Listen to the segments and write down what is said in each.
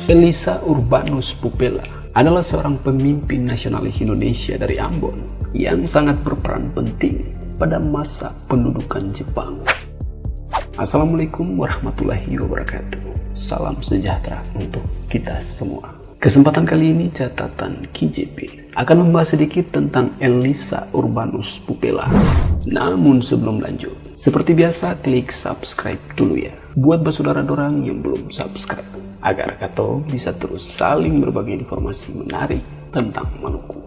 Elisa Urbanus Pupela adalah seorang pemimpin nasionalis Indonesia dari Ambon yang sangat berperan penting pada masa pendudukan Jepang. Assalamualaikum warahmatullahi wabarakatuh. Salam sejahtera untuk kita semua. Kesempatan kali ini catatan KJP akan membahas sedikit tentang Elisa Urbanus Pupela. Namun sebelum lanjut, seperti biasa klik subscribe dulu ya, buat saudara dorang yang belum subscribe, agar Kato bisa terus saling berbagi informasi menarik tentang Maluku.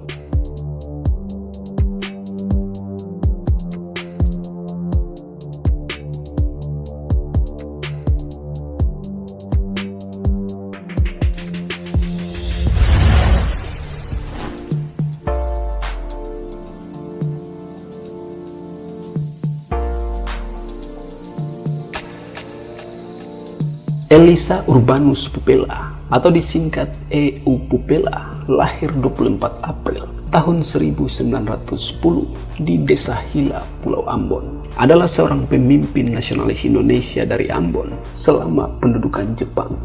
Elisa Urbanus Pupela atau disingkat EU Pupela lahir 24 April tahun 1910 di Desa Hila, Pulau Ambon. Adalah seorang pemimpin nasionalis Indonesia dari Ambon selama pendudukan Jepang.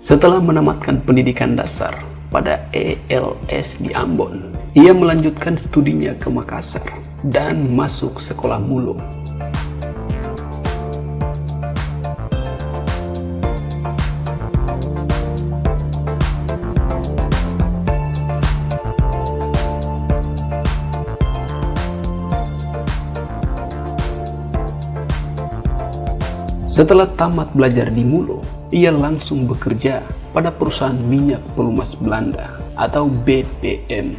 Setelah menamatkan pendidikan dasar pada ELS di Ambon, ia melanjutkan studinya ke Makassar dan masuk sekolah mulung. Setelah tamat belajar di Mulo, ia langsung bekerja pada perusahaan minyak pelumas Belanda atau BPM.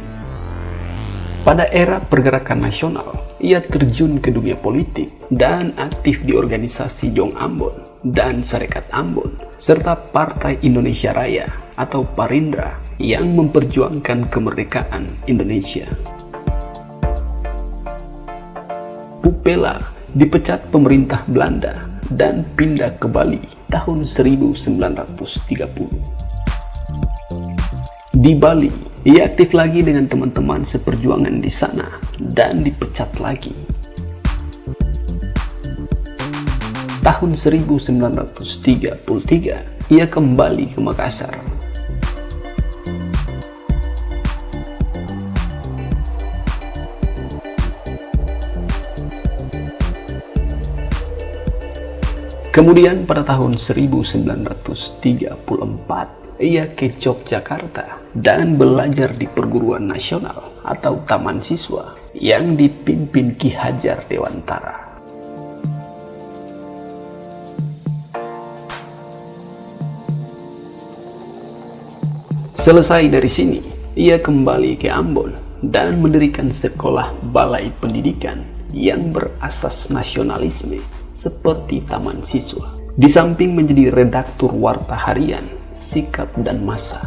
Pada era pergerakan nasional, ia terjun ke dunia politik dan aktif di organisasi Jong Ambon dan Sarekat Ambon, serta Partai Indonesia Raya atau Parindra yang memperjuangkan kemerdekaan Indonesia. Pupela dipecat pemerintah Belanda dan pindah ke Bali tahun 1930. Di Bali, ia aktif lagi dengan teman-teman seperjuangan di sana dan dipecat lagi. Tahun 1933, ia kembali ke Makassar. Kemudian pada tahun 1934, ia ke Yogyakarta dan belajar di perguruan nasional atau taman siswa yang dipimpin Ki Hajar Dewantara. Selesai dari sini, ia kembali ke Ambon dan mendirikan sekolah balai pendidikan yang berasas nasionalisme seperti taman siswa, di samping menjadi redaktur warta harian, Sikap dan Masa.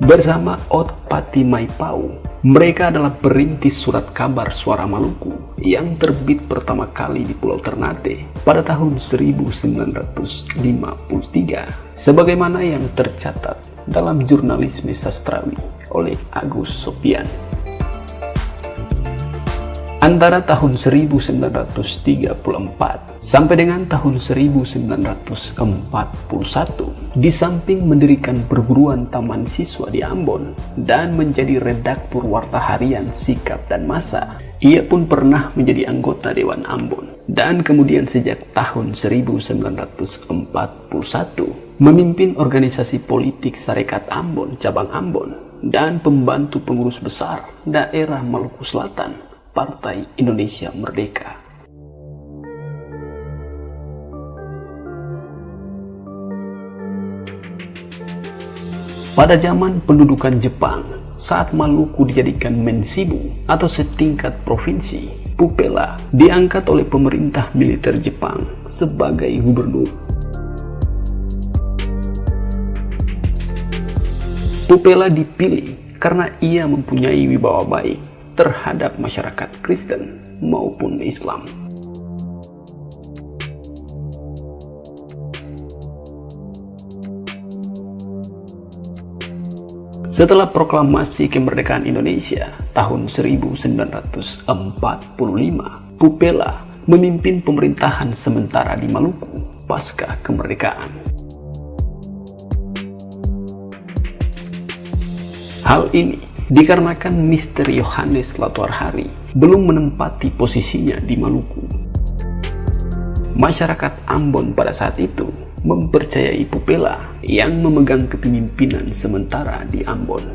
Bersama Ot Pati Maipau, mereka adalah perintis surat kabar Suara Maluku yang terbit pertama kali di Pulau Ternate pada tahun 1953, sebagaimana yang tercatat dalam jurnalisme sastrawi oleh Agus Sopian. Antara tahun 1934 sampai dengan tahun 1941, di samping mendirikan perguruan taman siswa di Ambon dan menjadi redaktur warta harian Sikap dan Masa, ia pun pernah menjadi anggota Dewan Ambon dan kemudian sejak tahun 1941 memimpin organisasi politik Sarekat Ambon cabang Ambon dan pembantu pengurus besar daerah Maluku Selatan Partai Indonesia Merdeka. Pada zaman pendudukan Jepang, saat Maluku dijadikan mensibu atau setingkat provinsi, Pupela diangkat oleh pemerintah militer Jepang sebagai gubernur. Pupela dipilih karena ia mempunyai wibawa baik terhadap masyarakat Kristen maupun Islam. Setelah proklamasi kemerdekaan Indonesia tahun 1945, Pupela memimpin pemerintahan sementara di Maluku pasca kemerdekaan. Hal ini dikarenakan Mr. Yohanes Latuarhari belum menempati posisinya di Maluku. Masyarakat Ambon pada saat itu mempercayai Pupela yang memegang kepemimpinan sementara di Ambon.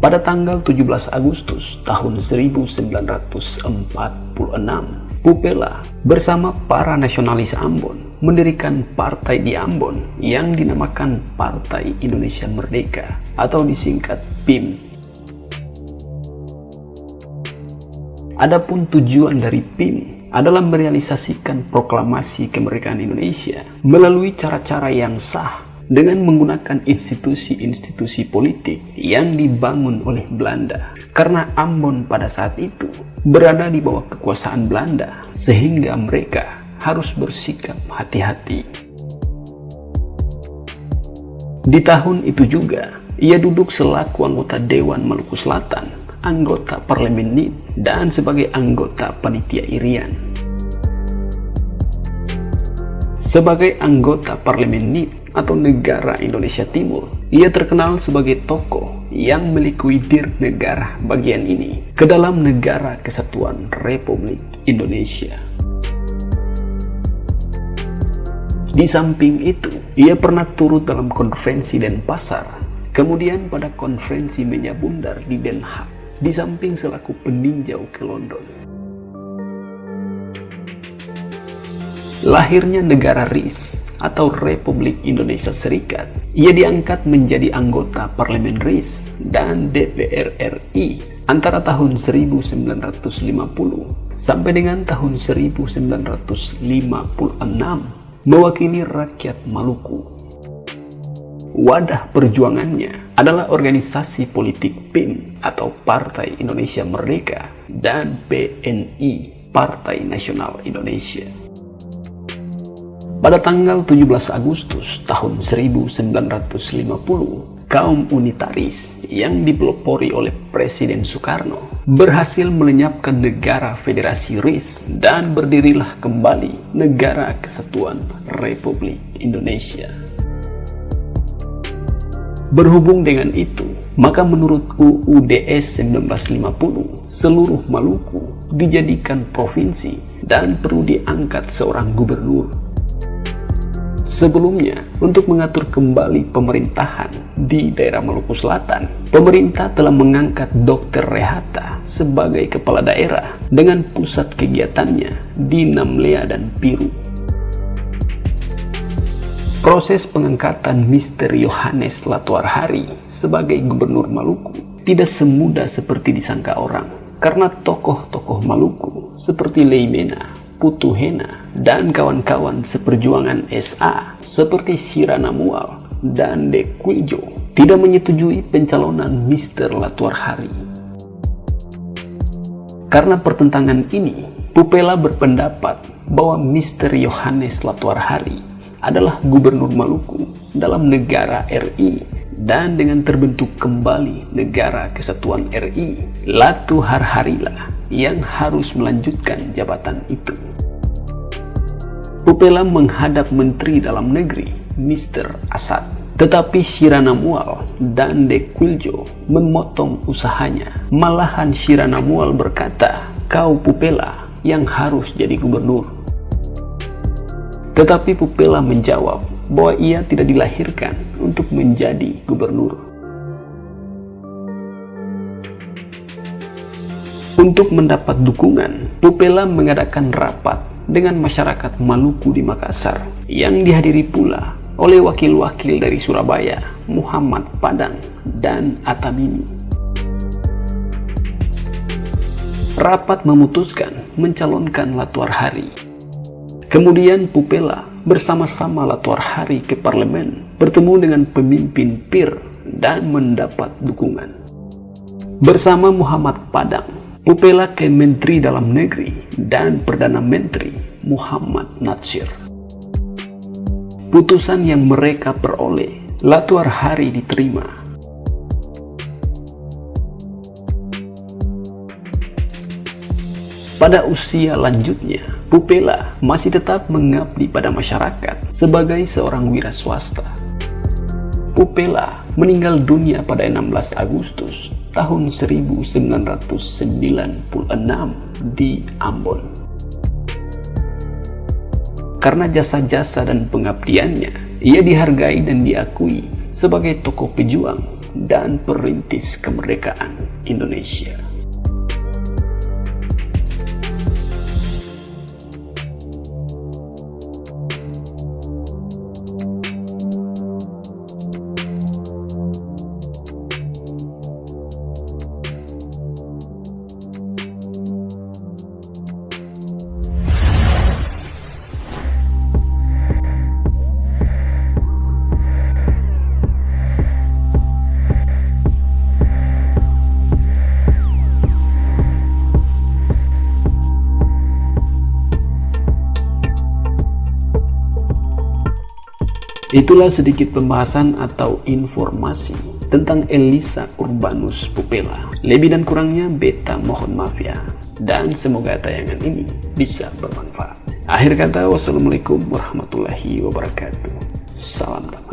Pada tanggal 17 Agustus tahun 1946, Pupela bersama para nasionalis Ambon mendirikan partai di Ambon yang dinamakan Partai Indonesia Merdeka atau disingkat PIM. Adapun tujuan dari PIM adalah merealisasikan proklamasi kemerdekaan Indonesia melalui cara-cara yang sah dengan menggunakan institusi-institusi politik yang dibangun oleh Belanda. Karena Ambon pada saat itu berada di bawah kekuasaan Belanda, sehingga mereka harus bersikap hati-hati. Di tahun itu juga, ia duduk selaku anggota Dewan Maluku Selatan, anggota Parlemen NIT, dan sebagai anggota Panitia Irian. Sebagai anggota Parlemen NIT atau Negara Indonesia Timur, ia terkenal sebagai tokoh yang melikuidir negara bagian ini ke dalam Negara Kesatuan Republik Indonesia. Di samping itu, ia pernah turut dalam konferensi Denpasar, kemudian pada konferensi Menyabundar di Den Haag, di samping selaku peninjau ke London. Lahirnya negara RIS atau Republik Indonesia Serikat, ia diangkat menjadi anggota Parlemen RIS dan DPR RI antara tahun 1950 sampai dengan tahun 1956, mewakili rakyat Maluku. Wadah perjuangannya adalah organisasi politik PIM atau Partai Indonesia Merdeka dan PNI, Partai Nasional Indonesia. Pada tanggal 17 Agustus tahun 1950, kaum unitaris yang dipelopori oleh Presiden Soekarno berhasil melenyapkan negara Federasi RIS dan berdirilah kembali Negara Kesatuan Republik Indonesia. Berhubung dengan itu, maka menurut UUDS 1950, seluruh Maluku dijadikan provinsi dan perlu diangkat seorang gubernur. Sebelumnya, untuk mengatur kembali pemerintahan di daerah Maluku Selatan, pemerintah telah mengangkat Dr. Rehata sebagai kepala daerah dengan pusat kegiatannya di Namlea dan Piru. Proses pengangkatan Mr. Yohanes Latuarhari sebagai gubernur Maluku tidak semudah seperti disangka orang, karena tokoh-tokoh Maluku seperti Leimena, Putu Hena, dan kawan-kawan seperjuangan SA seperti Sirana Mual dan Dekwiljo tidak menyetujui pencalonan Mr. Latuarhari. Karena pertentangan ini, Pupela berpendapat bahwa Mr. Yohanes Latuarhari adalah gubernur Maluku dalam negara RI, dan dengan terbentuk kembali Negara Kesatuan RI, Latuarharilah yang harus melanjutkan jabatan itu. Pupela menghadap Menteri Dalam Negeri, Mr. Asad, tetapi Sirana Mual dan Dekwiljo memotong usahanya. Malahan Sirana Mual berkata, "Kau Pupela yang harus jadi gubernur." Tetapi Pupela menjawab bahwa ia tidak dilahirkan untuk menjadi gubernur. Untuk mendapat dukungan, Pupela mengadakan rapat dengan masyarakat Maluku di Makassar yang dihadiri pula oleh wakil-wakil dari Surabaya, Muhammad Padang, dan Atamimi. Rapat memutuskan mencalonkan Latuarhari. Kemudian Pupela bersama-sama Latuarhari ke parlemen, bertemu dengan pemimpin PIR dan mendapat dukungan. Bersama Muhammad Padang, Pupela ke Menteri Dalam Negeri dan Perdana Menteri Muhammad Natsir. Putusan yang mereka peroleh, Latuarhari diterima. Pada usia lanjutnya, Pupela masih tetap mengabdi pada masyarakat sebagai seorang wira swasta. Pupela meninggal dunia pada 16 Agustus tahun 1996 di Ambon. Karena jasa-jasa dan pengabdiannya, ia dihargai dan diakui sebagai tokoh pejuang dan perintis kemerdekaan Indonesia. Itulah sedikit pembahasan atau informasi tentang Elisa Urbanus Pupela. Lebih dan kurangnya beta mohon maaf ya. Dan semoga tayangan ini bisa bermanfaat. Akhir kata, wassalamualaikum warahmatullahi wabarakatuh. Salam damai.